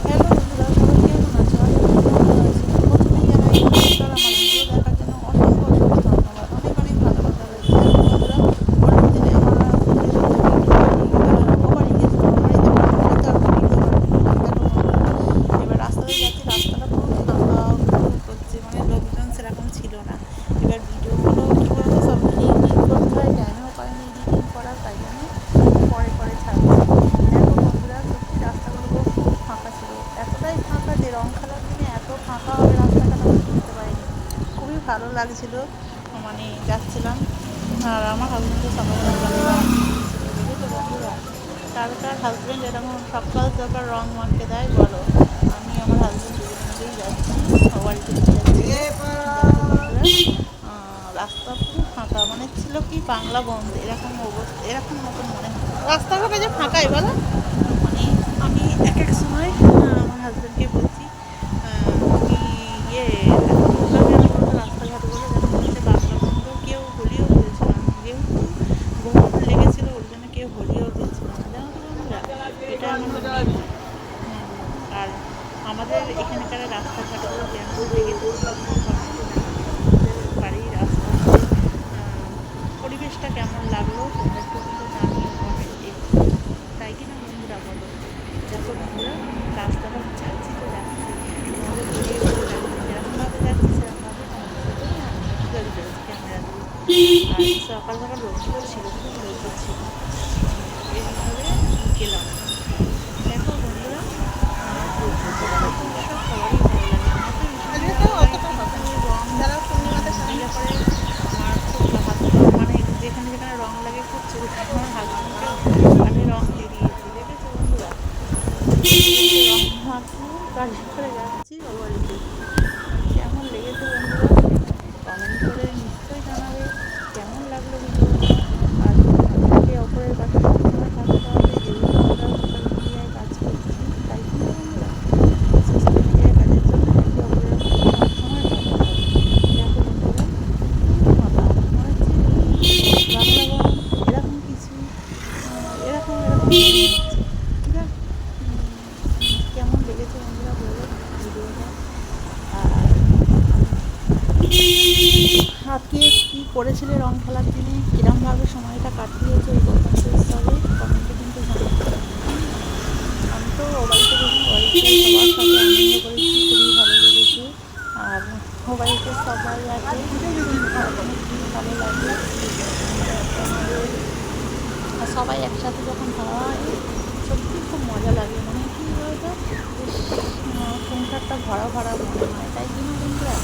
Hello বন্ধুরা, সবাই কেমন আছো? আশা করি ভালো আছো। প্রথমেই জানাই নমস্কার। আমার ভিডিও দেখার জন্য অসংখ্য অসংখ্য ধন্যবাদ। অনেক অনেক ভালোবাসা রয়েছে। দেখো বন্ধুরা, পরের দিনে আমার হাজবেন্ডের সাথে একটু ও বাড়ি গেছিলাম। ও বাড়িতে বলে তো আর ভিডিও করিনি। দেখো বন্ধুরা, এবার রাস্তা দিয়ে যাচ্ছি, রাস্তাটা পুরো ফাঁকা করছে, মানে লোকজন সেরকম ছিল না। এবার ভিডিওগুলো কী বলতো, সবগুলো এডিট করতে হয়, টাইমেও পাইনি এডিটিং করার, তাই জন্য পরে পরে ছাড়ছি। দেখো বন্ধুরা, সত্যি রাস্তাগুলো খুব ফাঁকা ছিল, এতটাই ফাঁকা যে রং খেলার দিনে এত ফাঁকা হবে রাস্তাঘাট আমি বুঝতে পারিনি। খুবই ভালো লাগছিল, মানে যাচ্ছিলাম। আর আমার হাজব্যান্ডের সকালবেলা গাড়ি রং ছিল, দেখেছো বন্ধুরা? কার কার হাজব্যান্ড এরকম সকাল সকাল রং মাখতে দেয় বলো? আমি আমার হাজব্যান্ড দুজনে মিলেই যাচ্ছি, বাড়িতে নিয়ে যাচ্ছি। দেখো বন্ধুরা, রাস্তা পুরো ফাঁকা, মানে ছিল কি বাংলা বন্ধ এরকম অবস্থা, এরকম মতন মনে হয় রাস্তাঘাটে যে ফাঁকাই বলো। মানে আমি এক এক সময় আমার হাজব্যান্ডকে বলছি, তুমি ইয়ে এত ফাঁকা কেন বলতো রাস্তাঘাটগুলো, যেন মনে হচ্ছে বাংলা বন্ধ। কেউ হোলিও খেলছিল না, যেহেতু ভোট লেগেছিলো ওর জন্য কেউ হোলিও খেলছিল না, জানো তো বন্ধুরা? এটা আমার মনে হয়। হ্যাঁ, আর আমাদের এখানকার রাস্তাঘাটগুলো কেমন লেগেছে তোমরা কিন্তু কমেন্টে জানাবে। তোমাদের বাড়ির আশপাশে পরিবেশটা কেমন লাগলো তোমরা একটু কিন্তু জানিও কমেন্টে, তাই কি না বন্ধুরা বলো? দেখো বন্ধুরা, রাস্তাটা যাচ্ছি তো যাচ্ছি, তোমাদের ভিডিও করে যাচ্ছি, যেরকমভাবে যাচ্ছি সেরকমভাবে তোমাদের সাথে তুলে ধরেছি ক্যামেরা দিয়ে। আর সকাল সকাল রোদ্দুর ছিল, খুব রোদ্দুর ছিল। এইভাবে গেলাম। দেখো বন্ধুরা, ঘুরতে তো অবশ্য সবারই ভালো লাগে, আমার তো ভীষণ ভালো লাগে, কিন্তু রং দিলে পরে আমার খুব হাত, মানে যেখানে যেখানে রং লাগে খুব চোখ, আমার হাজব্যান্ডকে গালে রং লেগিয়েছে, দেখেছো বন্ধুরা? রং মাখিয়ে গাড়ি করে যাচ্ছি ও বাড়িতে। কেমন লেগেছে বন্ধুরা, কমেন্ট করে নিশ্চয়ই জানাবে কেমন লাগলো ভিডিওটা। আর একে অপরের পাশে সবসময় থাকতে হবে, যেহেতু আমরা সোশ্যাল মিডিয়ায় কাজ করছি, তাই কিন্তু বন্ধুরা সোশ্যাল মিডিয়ায় কাজের জন্য একে অপরের পাশে সবসময় থাকতে হবে। দেখো বন্ধুরা, খুবই ফাঁকা, মনে হচ্ছে কি বাংলা বন এরকম কিছু, এরকম এরকম মনে হচ্ছে। যাক, কেমন লেগেছে বন্ধুরা বলো ভিডিওটা। আর কে কী করেছিলে রং খেলার দিনে, কীরমভাবে সময়টা কাটিয়েছো এই বসন্ত উৎসবে, কমেন্টে কিন্তু জানাবে। আমি তো ও বাড়িতে গেছি, ও বাড়িতে সবার সাথে আনন্দ করেছি, খুবই ভালো লেগেছে। আর ও বাড়িতে সবাই আছে, খুবই ভালো লাগে। আর সবাই একসাথে যখন হয় সত্যি খুব মজা লাগে, মানে কী বলতো, বেশ সংসারটা ভরা ভরা মনে হয়, তাই কি না বন্ধুরা?